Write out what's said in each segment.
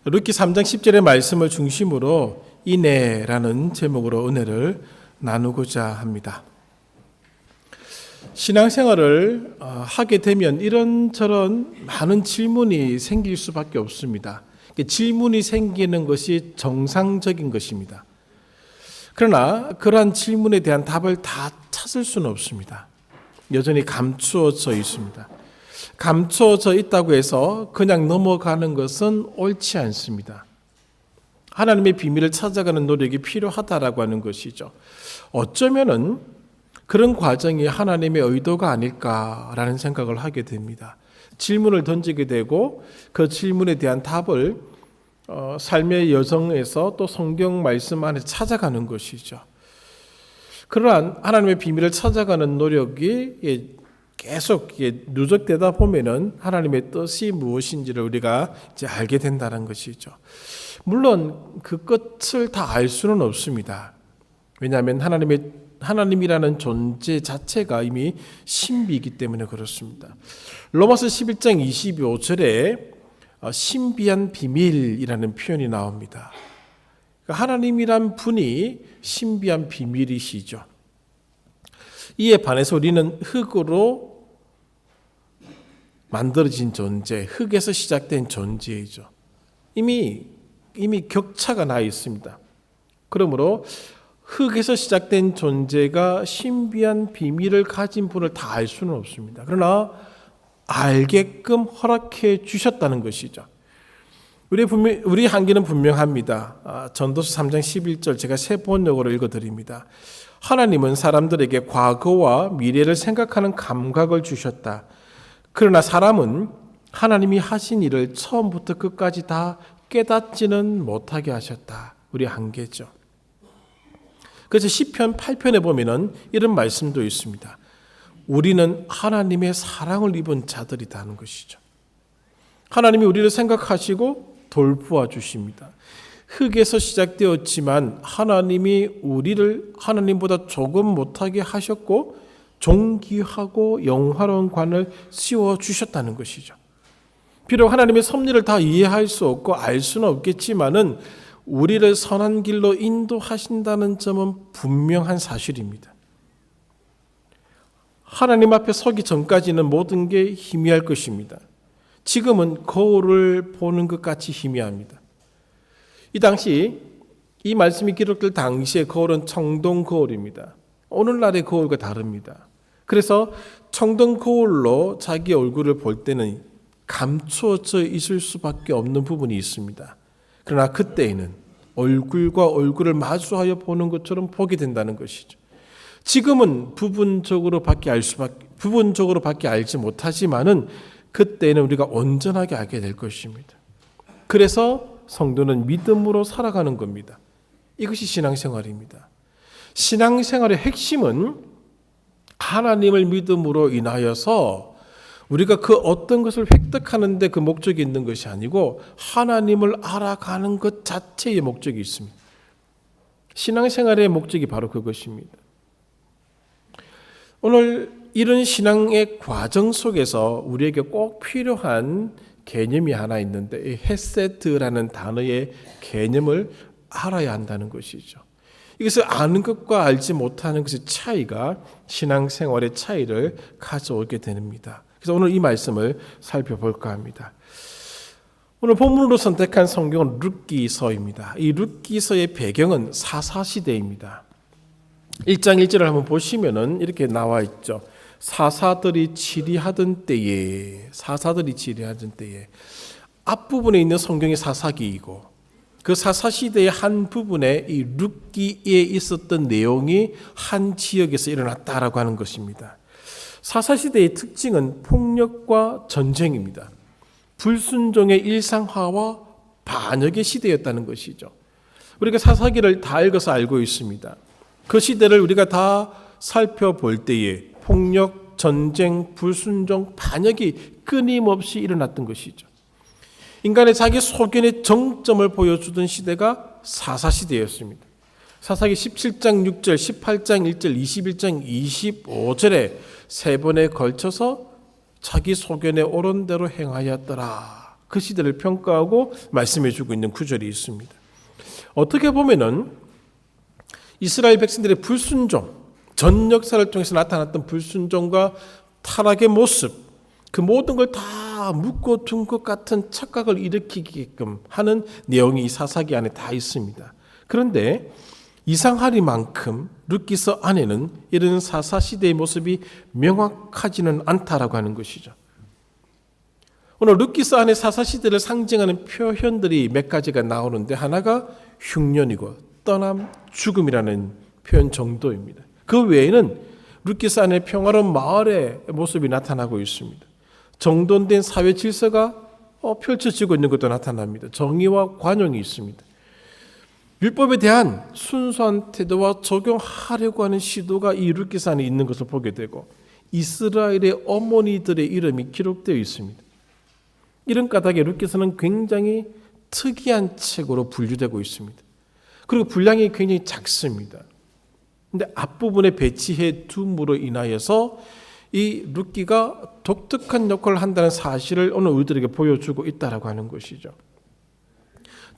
룻기 3장 10절의 말씀을 중심으로 인애라는 제목으로 은혜를 나누고자 합니다. 신앙생활을 하게 되면 이런저런 많은 질문이 생길 수밖에 없습니다. 질문이 생기는 것이 정상적인 것입니다. 그러나 그러한 질문에 대한 답을 다 찾을 수는 없습니다. 여전히 감추어져 있습니다. 감추어져 있다고 해서 그냥 넘어가는 것은 옳지 않습니다. 하나님의 비밀을 찾아가는 노력이 필요하다라고 하는 것이죠. 어쩌면은 그런 과정이 하나님의 의도가 아닐까라는 생각을 하게 됩니다. 질문을 던지게 되고 그 질문에 대한 답을 삶의 여정에서 또 성경 말씀 안에 찾아가는 것이죠. 그러한 하나님의 비밀을 찾아가는 노력이 계속 누적되다 보면은 하나님의 뜻이 무엇인지를 우리가 이제 알게 된다는 것이죠. 물론 그 끝을 다 알 수는 없습니다. 왜냐하면 하나님이라는 존재 자체가 이미 신비이기 때문에 그렇습니다. 로마서 11장 25절에 신비한 비밀이라는 표현이 나옵니다. 하나님이란 분이 신비한 비밀이시죠. 이에 반해서 우리는 흙으로 만들어진 존재, 흙에서 시작된 존재이죠. 이미 격차가 나 있습니다. 그러므로 흙에서 시작된 존재가 신비한 비밀을 가진 분을 다 알 수는 없습니다. 그러나 알게끔 허락해 주셨다는 것이죠. 우리 한계는 분명합니다. 전도서 3장 11절 제가 세 번역으로 읽어드립니다. 하나님은 사람들에게 과거와 미래를 생각하는 감각을 주셨다. 그러나 사람은 하나님이 하신 일을 처음부터 끝까지 다 깨닫지는 못하게 하셨다. 우리 한계죠. 그래서 시편 8편에 보면은 이런 말씀도 있습니다. 우리는 하나님의 사랑을 입은 자들이다 하는 것이죠. 하나님이 우리를 생각하시고 돌보아 주십니다. 흙에서 시작되었지만 하나님이 우리를 하나님보다 조금 못하게 하셨고 존귀하고 영화로운 관을 씌워주셨다는 것이죠. 비록 하나님의 섭리를 다 이해할 수 없고 알 수는 없겠지만은 우리를 선한 길로 인도하신다는 점은 분명한 사실입니다. 하나님 앞에 서기 전까지는 모든 게 희미할 것입니다. 지금은 거울을 보는 것 같이 희미합니다. 이 당시 이 말씀이 기록될 당시의 거울은 청동 거울입니다. 오늘날의 거울과 다릅니다. 그래서 청동 거울로 자기 얼굴을 볼 때는 감추어져 있을 수밖에 없는 부분이 있습니다. 그러나 그때에는 얼굴과 얼굴을 마주하여 보는 것처럼 보게 된다는 것이죠. 지금은 부분적으로밖에 알지 못하지만은 그때는 우리가 온전하게 알게 될 것입니다. 그래서 성도는 믿음으로 살아가는 겁니다. 이것이 신앙생활입니다. 신앙생활의 핵심은 하나님을 믿음으로 인하여서 우리가 그 어떤 것을 획득하는 데 그 목적이 있는 것이 아니고 하나님을 알아가는 것 자체의 목적이 있습니다. 신앙생활의 목적이 바로 그것입니다. 오늘 이런 신앙의 과정 속에서 우리에게 꼭 필요한 개념이 하나 있는데 이 헤세드라는 단어의 개념을 알아야 한다는 것이죠. 이것을 아는 것과 알지 못하는 것의 차이가 신앙생활의 차이를 가져오게 됩니다. 그래서 오늘 이 말씀을 살펴볼까 합니다. 오늘 본문으로 선택한 성경은 룻기서입니다. 이 룻기서의 배경은 사사시대입니다. 1장 1절을 한번 보시면은 이렇게 나와 있죠. 사사들이 치리하던 때에 앞부분에 있는 성경이 사사기이고 그 사사시대의 한 부분에 이 룻기에 있었던 내용이 한 지역에서 일어났다라고 하는 것입니다. 사사시대의 특징은 폭력과 전쟁입니다. 불순종의 일상화와 반역의 시대였다는 것이죠. 우리가 사사기를 다 읽어서 알고 있습니다. 그 시대를 우리가 다 살펴볼 때에 폭력, 전쟁, 불순종, 반역이 끊임없이 일어났던 것이죠. 인간의 자기 소견의 정점을 보여주던 시대가 사사시대였습니다. 사사기 17장 6절, 18장 1절, 21장 25절에 세 번에 걸쳐서 자기 소견에 옳은 대로 행하였더라. 그 시대를 평가하고 말씀해 주고 있는 구절이 있습니다. 어떻게 보면은 이스라엘 백성들의 불순종, 전 역사를 통해서 나타났던 불순종과 타락의 모습, 그 모든 걸 다 묻고 둔 것 같은 착각을 일으키게끔 하는 내용이 이 사사기 안에 다 있습니다. 그런데 이상하리만큼 룻기서 안에는 이런 사사시대의 모습이 명확하지는 않다라고 하는 것이죠. 오늘 룻기서 안에 사사시대를 상징하는 표현들이 몇 가지가 나오는데 하나가 흉년이고 떠남, 죽음이라는 표현 정도입니다. 그 외에는 룻기서 안에 평화로운 마을의 모습이 나타나고 있습니다. 정돈된 사회 질서가 펼쳐지고 있는 것도 나타납니다. 정의와 관용이 있습니다. 율법에 대한 순수한 태도와 적용하려고 하는 시도가 이 룻기서 안에 있는 것을 보게 되고 이스라엘의 어머니들의 이름이 기록되어 있습니다. 이런 까닭에 룻기서는 굉장히 특이한 책으로 분류되고 있습니다. 그리고 분량이 굉장히 작습니다. 그런데 앞부분에 배치해 둠으로 인하여서 이 룻기가 독특한 역할을 한다는 사실을 오늘 우리들에게 보여주고 있다라고 하는 것이죠.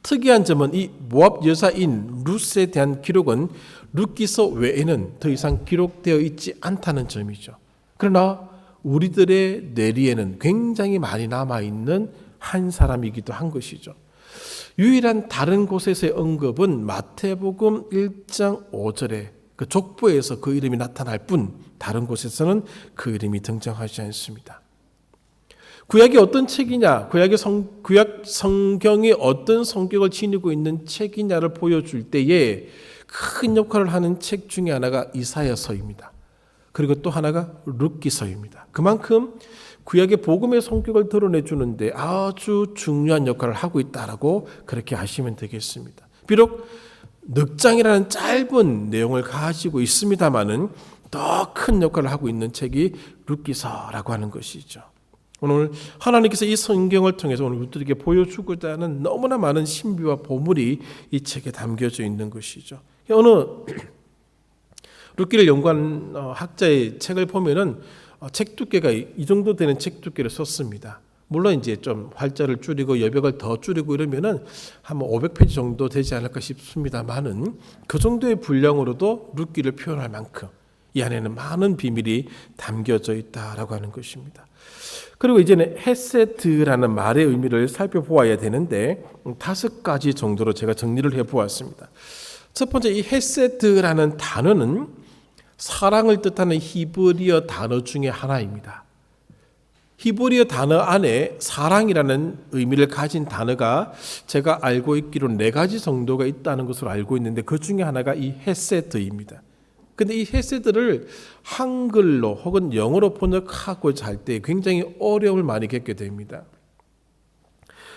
특이한 점은 이 모압 여사인 룻에 대한 기록은 룻기서 외에는 더 이상 기록되어 있지 않다는 점이죠. 그러나 우리들의 뇌리에는 굉장히 많이 남아있는 한 사람이기도 한 것이죠. 유일한 다른 곳에서의 언급은 마태복음 1장 5절에 그 족보에서 그 이름이 나타날 뿐 다른 곳에서는 그 이름이 등장하지 않습니다. 구약이 어떤 책이냐, 구약 성경이 어떤 성격을 지니고 있는 책이냐를 보여줄 때에 큰 역할을 하는 책 중에 하나가 이사야서입니다. 그리고 또 하나가 룻기서입니다. 그만큼 구약의 복음의 성격을 드러내주는데 아주 중요한 역할을 하고 있다라고 그렇게 아시면 되겠습니다. 비록 넉장이라는 짧은 내용을 가지고 있습니다만은 더 큰 역할을 하고 있는 책이 룻기서라고 하는 것이죠. 오늘 하나님께서 이 성경을 통해서 오늘 우리들에게 보여주고자 하는 너무나 많은 신비와 보물이 이 책에 담겨져 있는 것이죠. 어느 룻기를 연구한 학자의 책을 보면은 책 두께가 이 정도 되는 책 두께를 썼습니다. 물론 이제 좀 활자를 줄이고 여백을 더 줄이고 이러면은 한 500페이지 정도 되지 않을까 싶습니다만은 그 정도의 분량으로도 룻기를 표현할 만큼 이 안에는 많은 비밀이 담겨져 있다라고 하는 것입니다. 그리고 이제는 헤세드라는 말의 의미를 살펴보아야 되는데 5가지 정도로 제가 정리를 해보았습니다. 첫 번째, 이 헤세드라는 단어는 사랑을 뜻하는 히브리어 단어 중에 하나입니다. 히브리어 단어 안에 사랑이라는 의미를 가진 단어가 제가 알고 있기로 4가지 정도가 있다는 것으로 알고 있는데 그 중에 하나가 이 헤세드입니다. 근데 이 헤세드를 한글로 혹은 영어로 번역하고자 할 때 굉장히 어려움을 많이 겪게 됩니다.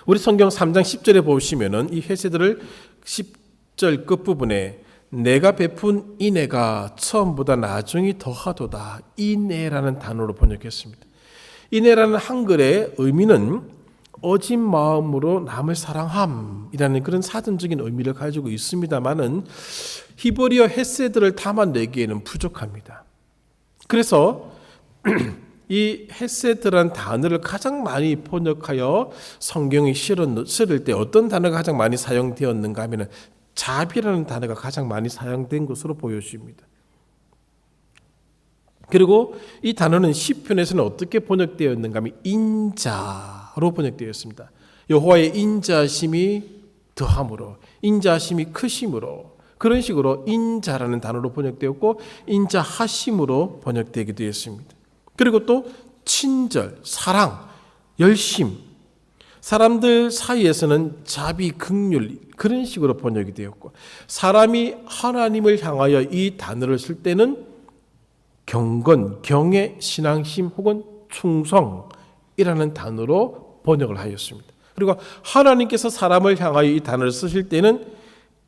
우리 성경 3장 10절에 보시면은 이 헤세드를 10절 끝부분에 내가 베푼 인애가 처음보다 나중이 더하도다. 인애라는 단어로 번역했습니다. 인애라는 한글의 의미는 어진 마음으로 남을 사랑함이라는 그런 사전적인 의미를 가지고 있습니다만은 히브리어 헤세드를 담아내기에는 부족합니다. 그래서 이 헤세드라는 단어를 가장 많이 번역하여 성경에 실을 때 어떤 단어가 가장 많이 사용되었는가 하면 자비라는 단어가 가장 많이 사용된 것으로 보여집니다. 그리고 이 단어는 시편에서는 어떻게 번역되었는가 하면 인자로 번역되었습니다. 여호와의 인자심이 더함으로, 인자심이 크심으로, 그런 식으로 인자라는 단어로 번역되었고 인자하심으로 번역되기도 했습니다. 그리고 또 친절, 사랑, 열심, 사람들 사이에서는 자비, 긍휼 그런 식으로 번역이 되었고 사람이 하나님을 향하여 이 단어를 쓸 때는 경건, 경애, 신앙심 혹은 충성이라는 단어로 번역을 하였습니다. 그리고 하나님께서 사람을 향하여 이 단어를 쓰실 때는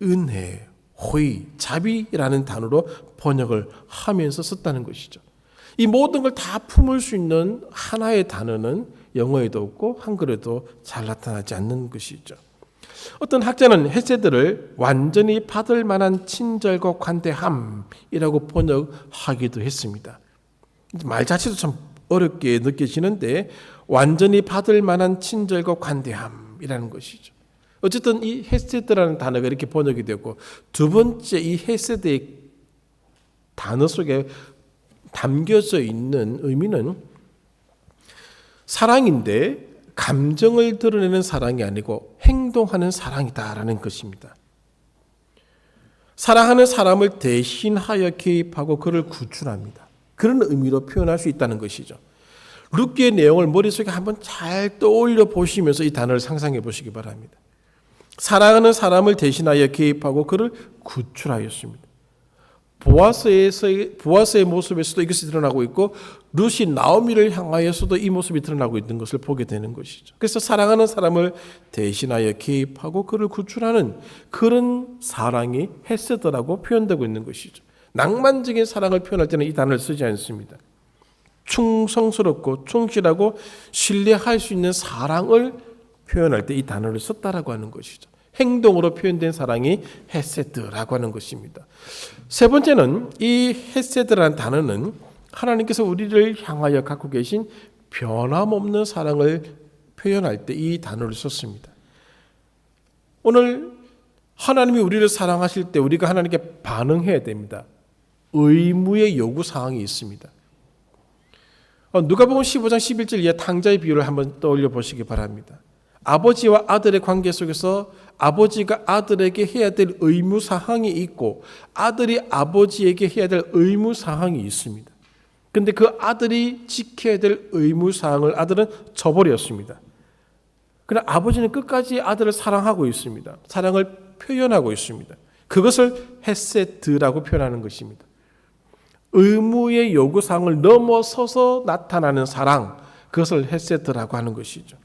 은혜, 호의, 자비라는 단어로 번역을 하면서 썼다는 것이죠. 이 모든 걸 다 품을 수 있는 하나의 단어는 영어에도 없고 한글에도 잘 나타나지 않는 것이죠. 어떤 학자는 헤세드를 완전히 받을 만한 친절과 관대함이라고 번역하기도 했습니다. 말 자체도 참 어렵게 느껴지는데 완전히 받을 만한 친절과 관대함이라는 것이죠. 어쨌든 이 헤세드라는 단어가 이렇게 번역이 되고, 두 번째 이 헤세드의 단어 속에 담겨져 있는 의미는 사랑인데 감정을 드러내는 사랑이 아니고 행동하는 사랑이다라는 것입니다. 사랑하는 사람을 대신하여 개입하고 그를 구출합니다. 그런 의미로 표현할 수 있다는 것이죠. 룻기의 내용을 머릿속에 한번 잘 떠올려 보시면서 이 단어를 상상해 보시기 바랍니다. 사랑하는 사람을 대신하여 개입하고 그를 구출하였습니다. 보아스의 모습에서도 이것이 드러나고 있고, 룻이 나오미를 향하여서도 이 모습이 드러나고 있는 것을 보게 되는 것이죠. 그래서 사랑하는 사람을 대신하여 개입하고 그를 구출하는 그런 사랑이 헤세드라고 표현되고 있는 것이죠. 낭만적인 사랑을 표현할 때는 이 단어를 쓰지 않습니다. 충성스럽고 충실하고 신뢰할 수 있는 사랑을 표현할 때 이 단어를 썼다라고 하는 것이죠. 행동으로 표현된 사랑이 헤세드라고 하는 것입니다. 세 번째는 이 헤세드라는 단어는 하나님께서 우리를 향하여 갖고 계신 변함없는 사랑을 표현할 때 이 단어를 썼습니다. 오늘 하나님이 우리를 사랑하실 때 우리가 하나님께 반응해야 됩니다. 의무의 요구 사항이 있습니다. 누가복음 15장 11절 이하 탕자의 비유를 한번 떠올려 보시기 바랍니다. 아버지와 아들의 관계 속에서 아버지가 아들에게 해야 될 의무 사항이 있고 아들이 아버지에게 해야 될 의무 사항이 있습니다. 그런데 그 아들이 지켜야 될 의무 사항을 아들은 저버렸습니다. 그러나 아버지는 끝까지 아들을 사랑하고 있습니다. 사랑을 표현하고 있습니다. 그것을 헤세드라고 표현하는 것입니다. 의무의 요구사항을 넘어서서 나타나는 사랑, 그것을 헤세드라고 하는 것이죠.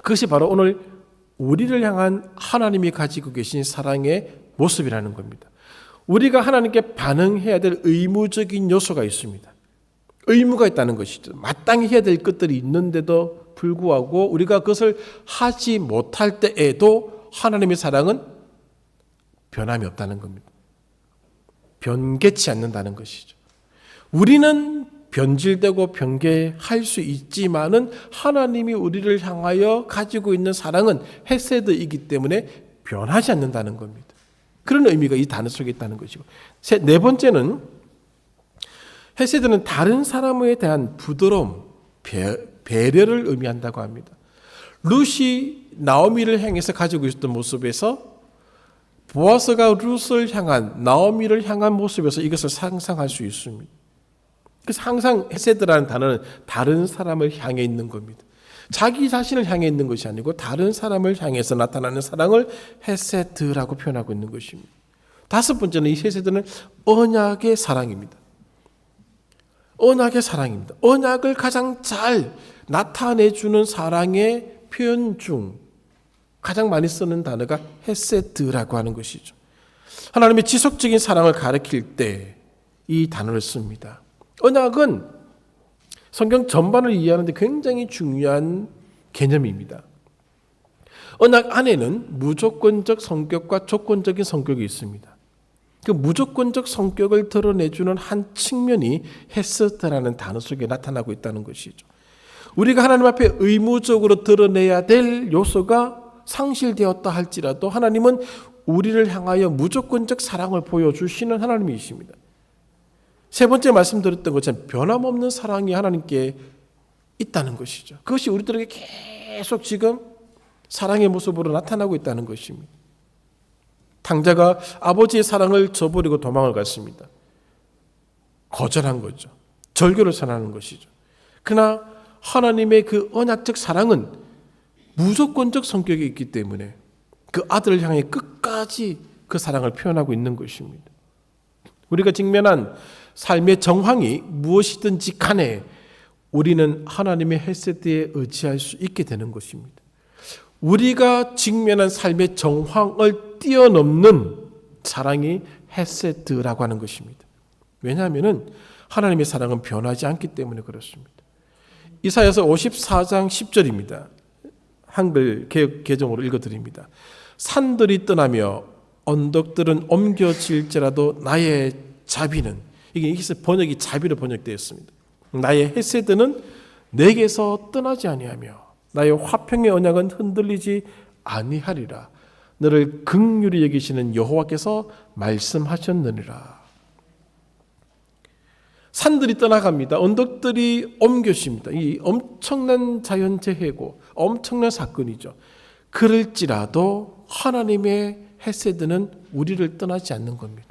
그것이 바로 오늘 우리를 향한 하나님이 가지고 계신 사랑의 모습이라는 겁니다. 우리가 하나님께 반응해야 될 의무적인 요소가 있습니다. 의무가 있다는 것이죠. 마땅히 해야 될 것들이 있는데도 불구하고 우리가 그것을 하지 못할 때에도 하나님의 사랑은 변함이 없다는 겁니다. 변개치 않는다는 것이죠. 우리는 변질되고 변개할 수 있지만은 하나님이 우리를 향하여 가지고 있는 사랑은 헤세드이기 때문에 변하지 않는다는 겁니다. 그런 의미가 이 단어 속에 있다는 것이고, 네 번째는 헤세드는 다른 사람에 대한 부드러움, 배려를 의미한다고 합니다. 룻이 나오미를 향해서 가지고 있었던 모습에서 보아스가 룻을 향한, 나오미를 향한 모습에서 이것을 상상할 수 있습니다. 그래서 항상 헤세드라는 단어는 다른 사람을 향해 있는 겁니다. 자기 자신을 향해 있는 것이 아니고 다른 사람을 향해서 나타나는 사랑을 헤세드라고 표현하고 있는 것입니다. 다섯 번째는 이 헤세드는 언약의 사랑입니다. 언약의 사랑입니다. 언약을 가장 잘 나타내주는 사랑의 표현 중 가장 많이 쓰는 단어가 헤세드라고 하는 것이죠. 하나님의 지속적인 사랑을 가리킬 때 이 단어를 씁니다. 언약은 성경 전반을 이해하는데 굉장히 중요한 개념입니다. 언약 안에는 무조건적 성격과 조건적인 성격이 있습니다. 그 무조건적 성격을 드러내주는 한 측면이 헤세드라는 단어 속에 나타나고 있다는 것이죠. 우리가 하나님 앞에 의무적으로 드러내야 될 요소가 상실되었다 할지라도 하나님은 우리를 향하여 무조건적 사랑을 보여주시는 하나님이십니다. 세 번째 말씀드렸던 것처럼 변함없는 사랑이 하나님께 있다는 것이죠. 그것이 우리들에게 계속 지금 사랑의 모습으로 나타나고 있다는 것입니다. 탕자가 아버지의 사랑을 저버리고 도망을 갔습니다. 거절한 거죠. 절교를 선하는 것이죠. 그러나 하나님의 그 언약적 사랑은 무조건적 성격이 있기 때문에 그 아들을 향해 끝까지 그 사랑을 표현하고 있는 것입니다. 우리가 직면한 삶의 정황이 무엇이든지 간에 우리는 하나님의 헤세드에 의지할 수 있게 되는 것입니다. 우리가 직면한 삶의 정황을 뛰어넘는 사랑이 헤세드라고 하는 것입니다. 왜냐하면 하나님의 사랑은 변하지 않기 때문에 그렇습니다. 이사야서 54장 10절입니다. 한글 개정으로 읽어드립니다. 산들이 떠나며 언덕들은 옮겨질지라도 나의 자비는, 이게 번역이 자비로 번역되어 있습니다. 나의 헤세드는 내게서 떠나지 아니하며 나의 화평의 언약은 흔들리지 아니하리라. 너를 긍휼히 여기시는 여호와께서 말씀하셨느니라. 산들이 떠나갑니다. 언덕들이 옮겨집니다. 이 엄청난 자연재해고 엄청난 사건이죠. 그럴지라도 하나님의 헤세드는 우리를 떠나지 않는 겁니다.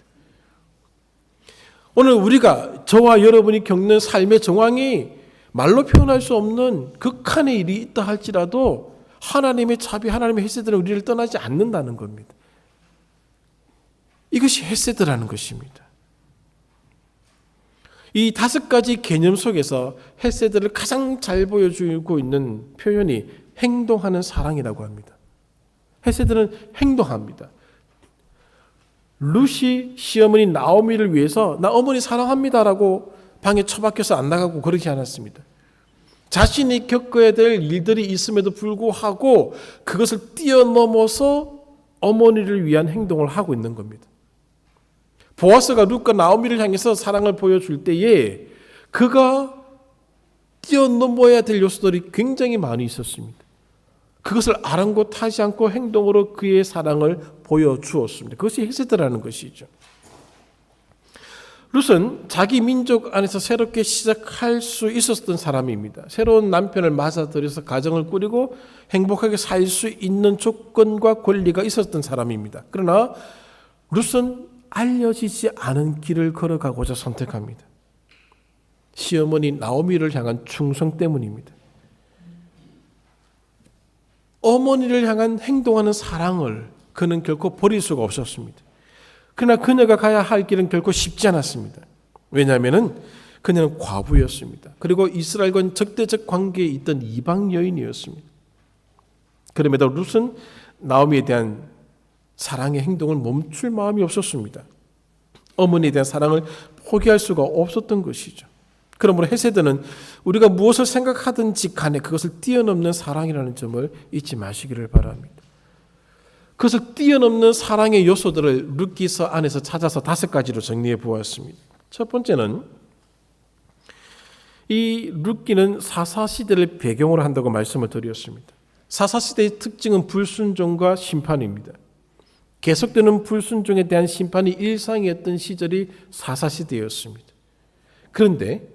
오늘 우리가 저와 여러분이 겪는 삶의 정황이 말로 표현할 수 없는 극한의 일이 있다 할지라도 하나님의 자비, 하나님의 헤세드는 우리를 떠나지 않는다는 겁니다. 이것이 헤세드라는 것입니다. 이 5가지 개념 속에서 헤세드를 가장 잘 보여주고 있는 표현이 행동하는 사랑이라고 합니다. 헤세드는 행동합니다. 룻이 시어머니 나오미를 위해서 나 어머니 사랑합니다라고 방에 처박혀서 안 나가고 그러지 않았습니다. 자신이 겪어야 될 일들이 있음에도 불구하고 그것을 뛰어넘어서 어머니를 위한 행동을 하고 있는 겁니다. 보아스가 룻과 나오미를 향해서 사랑을 보여줄 때에 그가 뛰어넘어야 될 요소들이 굉장히 많이 있었습니다. 그것을 아랑곳하지 않고 행동으로 그의 사랑을 보여주었습니다. 그것이 헤세드라는 것이죠. 룻은 자기 민족 안에서 새롭게 시작할 수 있었던 사람입니다. 새로운 남편을 맞아들여서 가정을 꾸리고 행복하게 살 수 있는 조건과 권리가 있었던 사람입니다. 그러나 룻은 알려지지 않은 길을 걸어가고자 선택합니다. 시어머니 나오미를 향한 충성 때문입니다. 어머니를 향한 행동하는 사랑을 그는 결코 버릴 수가 없었습니다. 그러나 그녀가 가야 할 길은 결코 쉽지 않았습니다. 왜냐하면 그녀는 과부였습니다. 그리고 이스라엘과는 적대적 관계에 있던 이방 여인이었습니다. 그럼에도 룻은 나오미에 대한 사랑의 행동을 멈출 마음이 없었습니다. 어머니에 대한 사랑을 포기할 수가 없었던 것이죠. 그러므로 헤세드는 우리가 무엇을 생각하든지 간에 그것을 뛰어넘는 사랑이라는 점을 잊지 마시기를 바랍니다. 그것을 뛰어넘는 사랑의 요소들을 룻기서 안에서 찾아서 5가지로 정리해 보았습니다. 첫 번째는 이 룻기는 사사시대를 배경으로 한다고 말씀을 드렸습니다. 사사시대의 특징은 불순종과 심판입니다. 계속되는 불순종에 대한 심판이 일상이었던 시절이 사사시대였습니다. 그런데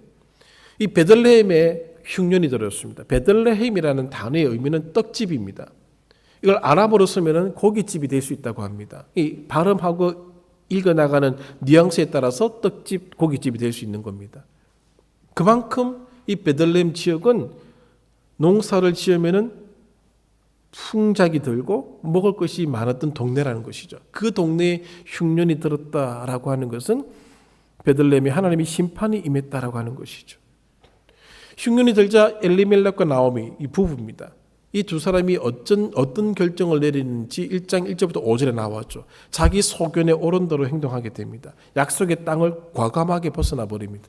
이 베들레헴에 흉년이 들었습니다. 베들레헴이라는 단어의 의미는 떡집입니다. 이걸 아람어로 쓰면 고깃집이 될 수 있다고 합니다. 이 발음하고 읽어나가는 뉘앙스에 따라서 떡집, 고깃집이 될 수 있는 겁니다. 그만큼 이 베들레헴 지역은 농사를 지으면 풍작이 들고 먹을 것이 많았던 동네라는 것이죠. 그 동네에 흉년이 들었다라고 하는 것은 베들레헴에 하나님의 심판이 임했다라고 하는 것이죠. 흉년이 들자 엘리멜렉과 나오미 이 부부입니다. 이 두 사람이 어떤 결정을 내리는지 1장 1절부터 5절에 나왔죠. 자기 소견에 옳은 대로 행동하게 됩니다. 약속의 땅을 과감하게 벗어나 버립니다.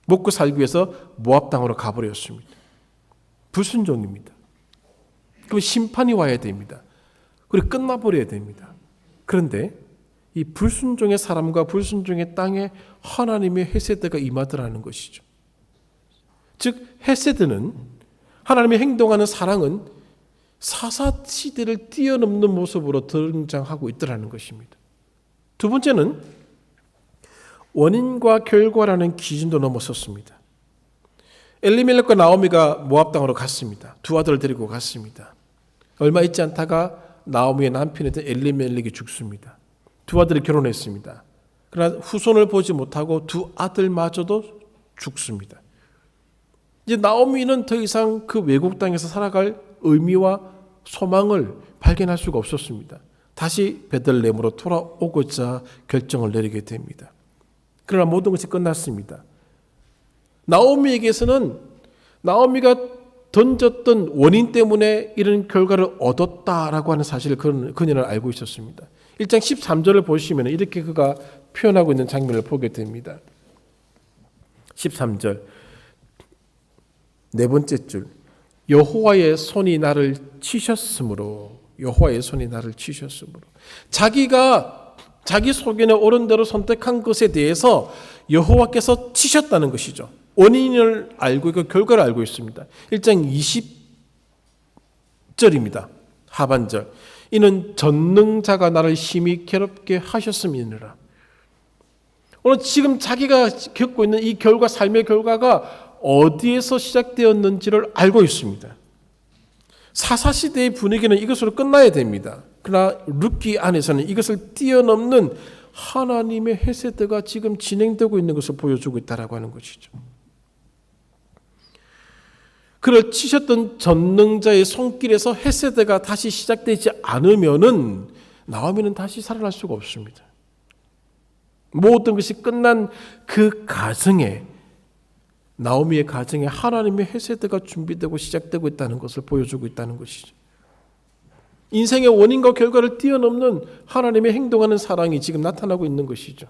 먹고 살기 위해서 모압 땅으로 가버렸습니다. 불순종입니다. 그럼 심판이 와야 됩니다. 그리고 끝나버려야 됩니다. 그런데 이 불순종의 사람과 불순종의 땅에 하나님의 헤세드가 임하더라는 것이죠. 즉 헤세드는 하나님의 행동하는 사랑은 사사시대를 뛰어넘는 모습으로 등장하고 있더라는 것입니다. 두 번째는 원인과 결과라는 기준도 넘어섰습니다. 엘리멜렉과 나오미가 모압 땅으로 갔습니다. 두 아들을 데리고 갔습니다. 얼마 있지 않다가 나오미의 남편이던 엘리멜렉이 죽습니다. 두 아들이 결혼했습니다. 그러나 후손을 보지 못하고 두 아들마저도 죽습니다. 이제 나오미는 더 이상 그 외국 땅에서 살아갈 의미와 소망을 발견할 수가 없었습니다. 다시 베들레헴으로 돌아오고자 결정을 내리게 됩니다. 그러나 모든 것이 끝났습니다. 나오미에게서는 나오미가 던졌던 원인 때문에 이런 결과를 얻었다라고 하는 사실을 그녀는 알고 있었습니다. 1장 13절을 보시면 이렇게 그가 표현하고 있는 장면을 보게 됩니다. 13절 네 번째 줄 여호와의 손이 나를 치셨으므로 여호와의 손이 나를 치셨으므로 자기가 자기 소견에 옳은 대로 선택한 것에 대해서 여호와께서 치셨다는 것이죠. 원인을 알고 있고 결과를 알고 있습니다. 1장 20절입니다. 하반절. 이는 전능자가 나를 심히 괴롭게 하셨음이니라. 오늘 지금 자기가 겪고 있는 이 결과, 삶의 결과가 어디에서 시작되었는지를 알고 있습니다. 사사시대의 분위기는 이것으로 끝나야 됩니다. 그러나 룻기 안에서는 이것을 뛰어넘는 하나님의 헤세드가 지금 진행되고 있는 것을 보여주고 있다고 하는 것이죠. 그를 치셨던 전능자의 손길에서 헤세드가 다시 시작되지 않으면은 나오미는 다시 살아날 수가 없습니다. 모든 것이 끝난 그 가정에, 나오미의 가정에 하나님의 헤세드가 준비되고 시작되고 있다는 것을 보여주고 있다는 것이죠. 인생의 원인과 결과를 뛰어넘는 하나님의 행동하는 사랑이 지금 나타나고 있는 것이죠.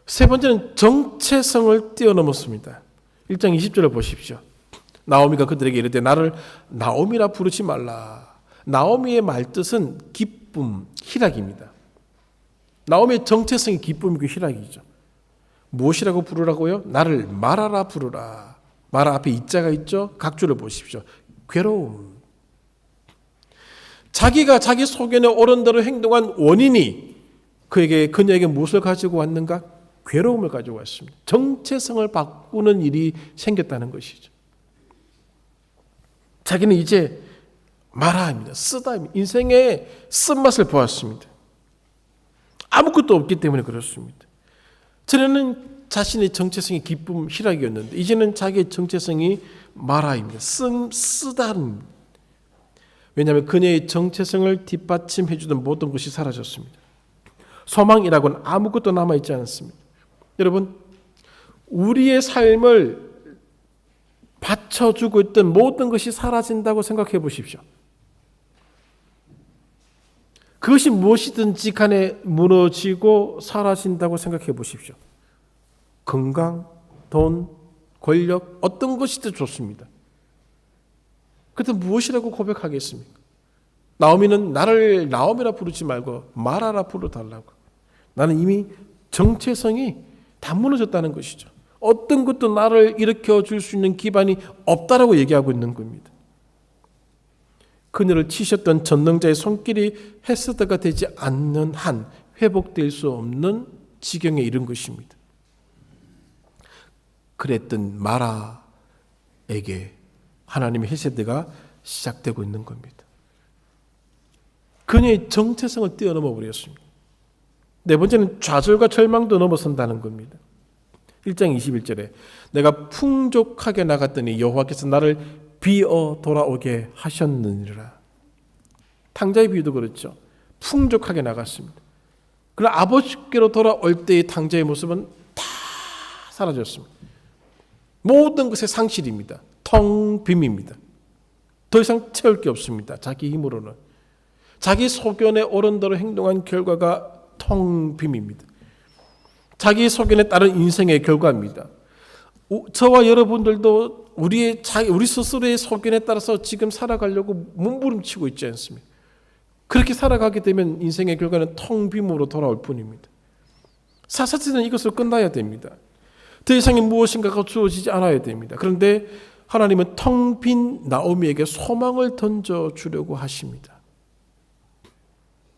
세 번째는 정체성을 뛰어넘었습니다. 1장 20절을 보십시오. 나오미가 그들에게 이르되 나를 나오미라 부르지 말라. 나오미의 말뜻은 기쁨, 희락입니다. 나오미의 정체성이 기쁨이고 희락이죠. 무엇이라고 부르라고요? 나를 마라라 부르라. 마라 앞에 이자가 있죠? 각주를 보십시오. 괴로움. 자기가 자기 소견에 옳은 대로 행동한 원인이 그녀에게 무엇을 가지고 왔는가? 괴로움을 가지고 왔습니다. 정체성을 바꾸는 일이 생겼다는 것이죠. 자기는 이제 마라입니다. 쓰다입니다. 인생의 쓴맛을 보았습니다. 아무것도 없기 때문에 그렇습니다. 전에는 자신의 정체성이 기쁨, 희락이었는데 이제는 자기의 정체성이 마라입니다. 쓰다는. 왜냐하면 그녀의 정체성을 뒷받침해주던 모든 것이 사라졌습니다. 소망이라고는 아무것도 남아있지 않습니다. 여러분, 우리의 삶을 받쳐주고 있던 모든 것이 사라진다고 생각해 보십시오. 그것이 무엇이든지 간에 무너지고 사라진다고 생각해 보십시오. 건강, 돈, 권력, 어떤 것이든 좋습니다. 그때 무엇이라고 고백하겠습니까? 나오미는 나를 나오미라 부르지 말고 마라라 부르달라고. 나는 이미 정체성이 다 무너졌다는 것이죠. 어떤 것도 나를 일으켜 줄 수 있는 기반이 없다라고 얘기하고 있는 겁니다. 그녀를 치셨던 전능자의 손길이 헤세드가 되지 않는 한 회복될 수 없는 지경에 이른 것입니다. 그랬던 마라에게 하나님의 헤세드가 시작되고 있는 겁니다. 그녀의 정체성을 뛰어넘어 버렸습니다. 네 번째는 좌절과 절망도 넘어선다는 겁니다. 1장 21절에 내가 풍족하게 나갔더니 여호와께서 나를 비어 돌아오게 하셨느니라. 탕자의 비유도 그렇죠. 풍족하게 나갔습니다. 그러나 아버지께로 돌아올 때의 탕자의 모습은 다 사라졌습니다. 모든 것의 상실입니다. 텅 빔입니다. 더 이상 채울 게 없습니다. 자기 힘으로는. 자기 소견에 옳은 대로 행동한 결과가 텅 빔입니다. 자기 소견에 따른 인생의 결과입니다. 저와 여러분들도 우리 스스로의 소견에 따라서 지금 살아가려고 몸부림치고 있지 않습니까? 그렇게 살아가게 되면 인생의 결과는 텅 빔으로 돌아올 뿐입니다. 사사시대는 이것으로 끝나야 됩니다. 더 이상의 무엇인가가 주어지지 않아야 됩니다. 그런데 하나님은 텅 빈 나오미에게 소망을 던져주려고 하십니다.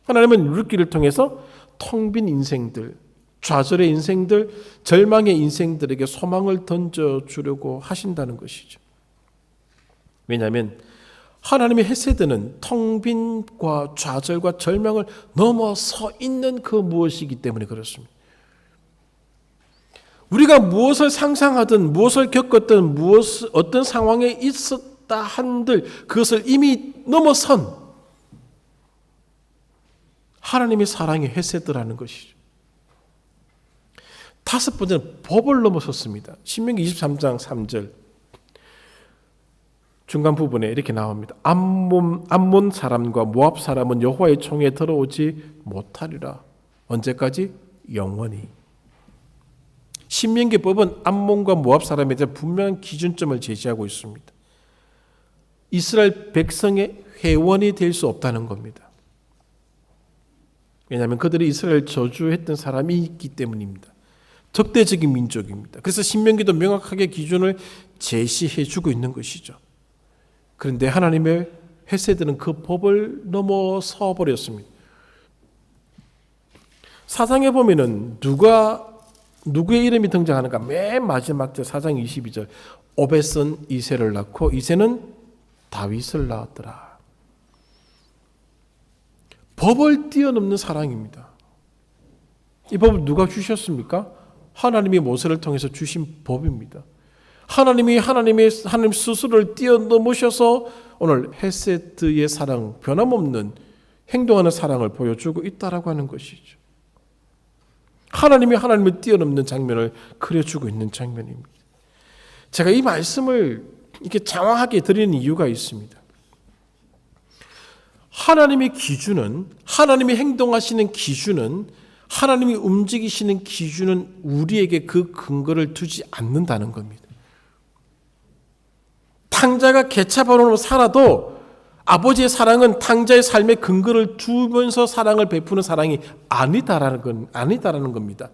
하나님은 룻기를 통해서 텅 빈 인생들, 좌절의 인생들, 절망의 인생들에게 소망을 던져주려고 하신다는 것이죠. 왜냐하면 하나님의 헤세드는 텅 빈과 좌절과 절망을 넘어서 있는 그 무엇이기 때문에 그렇습니다. 우리가 무엇을 상상하든 무엇을 겪었든 어떤 상황에 있었다 한들 그것을 이미 넘어선 하나님의 사랑의 헤세드라는 것이죠. 다섯 번째는 법을 넘어섰습니다. 신명기 23장 3절 중간 부분에 이렇게 나옵니다. 암몬 사람과 모압 사람은 여호와의 총에 들어오지 못하리라. 언제까지? 영원히. 신명기 법은 암몬과 모압 사람에 대한 분명한 기준점을 제시하고 있습니다. 이스라엘 백성의 회원이 될 수 없다는 겁니다. 왜냐하면 그들이 이스라엘 저주했던 사람이 있기 때문입니다. 적대적인 민족입니다. 그래서 신명기도 명확하게 기준을 제시해 주고 있는 것이죠. 그런데 하나님의 헤세드는 그 법을 넘어서 버렸습니다. 사장에 보면은 누구의 이름이 등장하는가? 맨 마지막 절 4장 22절. 오벳은 이새를 낳고 이새는 다윗을 낳았더라. 법을 뛰어넘는 사랑입니다. 이 법을 누가 주셨습니까? 하나님이 모세를 통해서 주신 법입니다. 하나님 스스로를 뛰어넘으셔서 오늘 헤세드의 사랑, 변함없는 행동하는 사랑을 보여주고 있다라고 하는 것이죠. 하나님을 뛰어넘는 장면을 그려주고 있는 장면입니다. 제가 이 말씀을 이렇게 장황하게 드리는 이유가 있습니다. 하나님의 기준은, 하나님이 행동하시는 기준은, 하나님이 움직이시는 기준은 우리에게 그 근거를 두지 않는다는 겁니다. 탕자가 개차반으로 살아도 아버지의 사랑은 탕자의 삶의 근거를 두면서 사랑을 베푸는 사랑이 아니다라는 겁니다.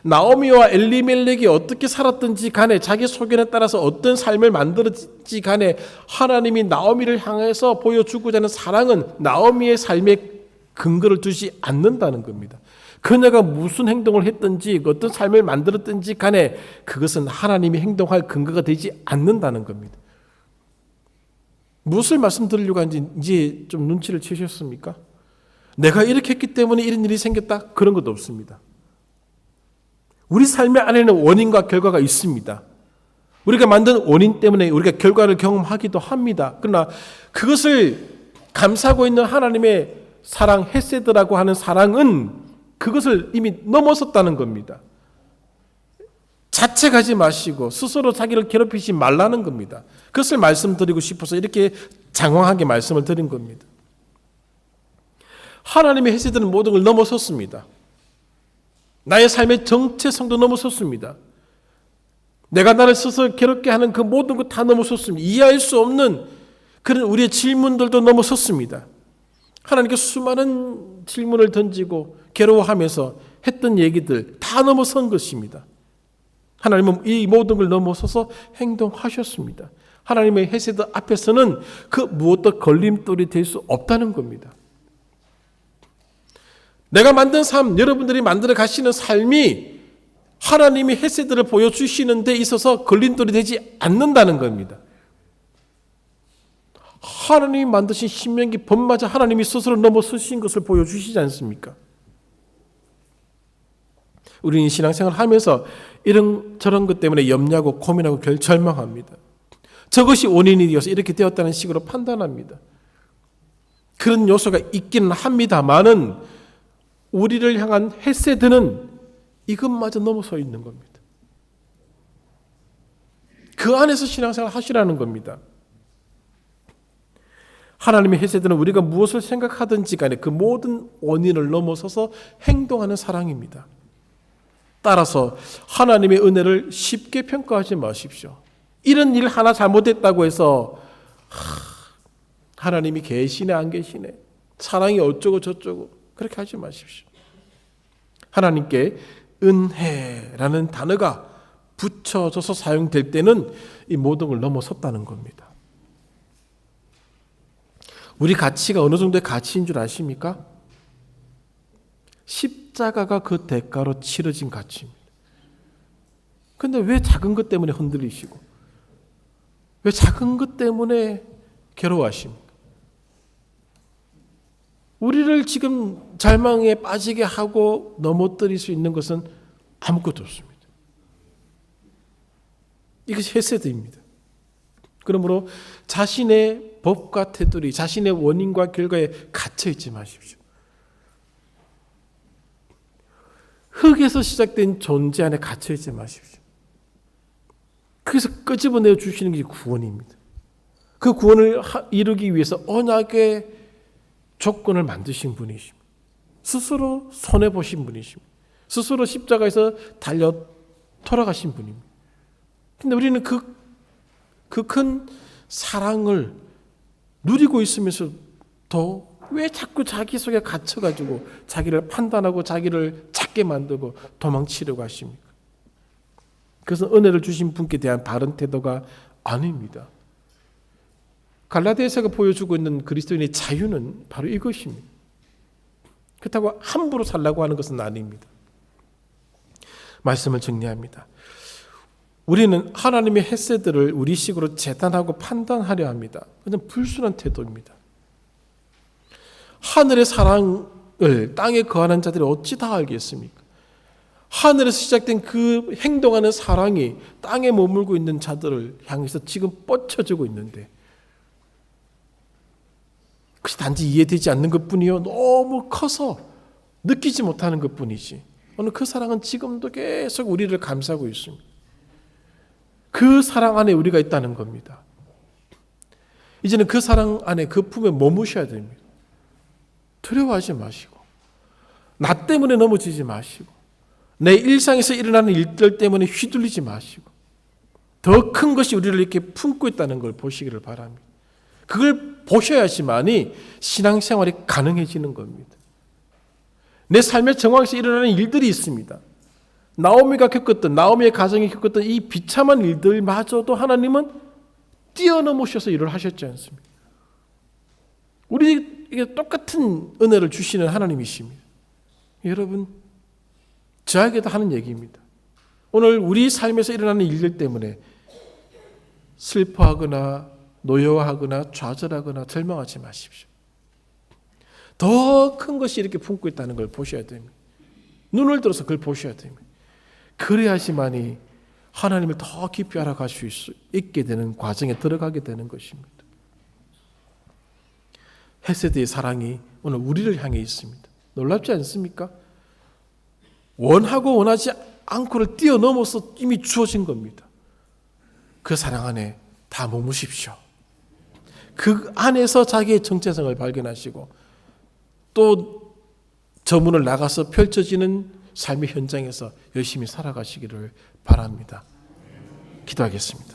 나오미와 엘리멜렉이 어떻게 살았든지 간에 자기 소견에 따라서 어떤 삶을 만들었지 간에 하나님이 나오미를 향해서 보여주고자 하는 사랑은 나오미의 삶의 근거를 두지 않는다는 겁니다. 그녀가 무슨 행동을 했든지 어떤 삶을 만들었든지 간에 그것은 하나님이 행동할 근거가 되지 않는다는 겁니다. 무엇을 말씀드리려고 하는지 이제 좀 눈치를 채셨습니까? 내가 이렇게 했기 때문에 이런 일이 생겼다? 그런 것도 없습니다. 우리 삶의 안에는 원인과 결과가 있습니다. 우리가 만든 원인 때문에 우리가 결과를 경험하기도 합니다. 그러나 그것을 감싸고 있는 하나님의 사랑, 헤세드라고 하는 사랑은 그것을 이미 넘어섰다는 겁니다. 자책하지 마시고 스스로 자기를 괴롭히지 말라는 겁니다. 그것을 말씀드리고 싶어서 이렇게 장황하게 말씀을 드린 겁니다. 하나님의 헤세드는 모든 걸 넘어섰습니다. 나의 삶의 정체성도 넘어섰습니다. 내가 나를 스스로 괴롭게 하는 그 모든 것 다 넘어섰습니다. 이해할 수 없는 그런 우리의 질문들도 넘어섰습니다. 하나님께 수많은 질문을 던지고 괴로워하면서 했던 얘기들 다 넘어선 것입니다. 하나님은 이 모든 걸 넘어서서 행동하셨습니다. 하나님의 헤세드 앞에서는 그 무엇도 걸림돌이 될 수 없다는 겁니다. 내가 만든 삶, 여러분들이 만들어 가시는 삶이 하나님이 헤세드를 보여주시는 데 있어서 걸림돌이 되지 않는다는 겁니다. 하나님이 만드신 신명기 법마저 하나님이 스스로 넘어서신 것을 보여주시지 않습니까? 우리는 신앙생활을 하면서 이런 저런 것 때문에 염려하고 고민하고 절망합니다. 저것이 원인이 되어서 이렇게 되었다는 식으로 판단합니다. 그런 요소가 있기는 합니다만은 우리를 향한 헤세드는 이것마저 넘어서 있는 겁니다. 그 안에서 신앙생활을 하시라는 겁니다. 하나님의 헤세드는 우리가 무엇을 생각하든지 간에 그 모든 원인을 넘어서서 행동하는 사랑입니다. 따라서 하나님의 은혜를 쉽게 평가하지 마십시오. 이런 일 하나 잘못했다고 해서 하나님이 계시네 안 계시네, 사랑이 어쩌고 저쩌고 그렇게 하지 마십시오. 하나님께 은혜라는 단어가 붙여져서 사용될 때는 이 모든 걸 넘어섰다는 겁니다. 우리 가치가 어느 정도의 가치인 줄 아십니까? 십자가가 그 대가로 치러진 가치입니다. 그런데 왜 작은 것 때문에 흔들리시고 왜 작은 것 때문에 괴로워하십니까? 우리를 지금 절망에 빠지게 하고 넘어뜨릴 수 있는 것은 아무것도 없습니다. 이것이 헤세드입니다. 그러므로 자신의 법과 테두리, 자신의 원인과 결과에 갇혀있지 마십시오. 흙에서 시작된 존재 안에 갇혀있지 마십시오. 그래서 끄집어내어 주시는 게 구원입니다. 그 구원을 이루기 위해서 언약의 조건을 만드신 분이십니다. 스스로 손해보신 분이십니다. 스스로 십자가에서 달려 돌아가신 분입니다. 근데 우리는 그 큰 사랑을 누리고 있으면서도 왜 자꾸 자기 속에 갇혀가지고 자기를 판단하고 자기를 작게 만들고 도망치려고 하십니까? 그것은 은혜를 주신 분께 대한 바른 태도가 아닙니다. 갈라디아서가 보여주고 있는 그리스도인의 자유는 바로 이것입니다. 그렇다고 함부로 살라고 하는 것은 아닙니다. 말씀을 정리합니다. 우리는 하나님의 헤세드를 우리식으로 재단하고 판단하려 합니다. 그건 불순한 태도입니다. 하늘의 사랑을 땅에 거하는 자들이 어찌 다 알겠습니까? 하늘에서 시작된 그 행동하는 사랑이 땅에 머물고 있는 자들을 향해서 지금 뻗쳐지고 있는데, 그것이 단지 이해되지 않는 것뿐이요, 너무 커서 느끼지 못하는 것뿐이지, 오늘 그 사랑은 지금도 계속 우리를 감싸고 있습니다. 그 사랑 안에 우리가 있다는 겁니다. 이제는 그 사랑 안에, 그 품에 머무셔야 됩니다. 두려워하지 마시고, 나 때문에 넘어지지 마시고, 내 일상에서 일어나는 일들 때문에 휘둘리지 마시고, 더 큰 것이 우리를 이렇게 품고 있다는 걸 보시기를 바랍니다. 그걸 보셔야지만이 신앙생활이 가능해지는 겁니다. 내 삶의 정황에서 일어나는 일들이 있습니다. 나오미가 겪었던, 나오미의 가정이 겪었던 이 비참한 일들마저도 하나님은 뛰어넘으셔서 일을 하셨지 않습니까? 우리에게 똑같은 은혜를 주시는 하나님이십니다. 여러분, 저에게도 하는 얘기입니다. 오늘 우리 삶에서 일어나는 일들 때문에 슬퍼하거나 노여워하거나 좌절하거나 절망하지 마십시오. 더 큰 것이 이렇게 품고 있다는 걸 보셔야 됩니다. 눈을 들어서 그걸 보셔야 됩니다. 그래야지만이 하나님을 더 깊이 알아갈 수 있게 되는 과정에 들어가게 되는 것입니다. 헤세드의 사랑이 오늘 우리를 향해 있습니다. 놀랍지 않습니까? 원하고 원하지 않고를 뛰어넘어서 이미 주어진 겁니다. 그 사랑 안에 다 머무십시오. 그 안에서 자기의 정체성을 발견하시고 또 저 문을 나가서 펼쳐지는 삶의 현장에서 열심히 살아가시기를 바랍니다. 기도하겠습니다.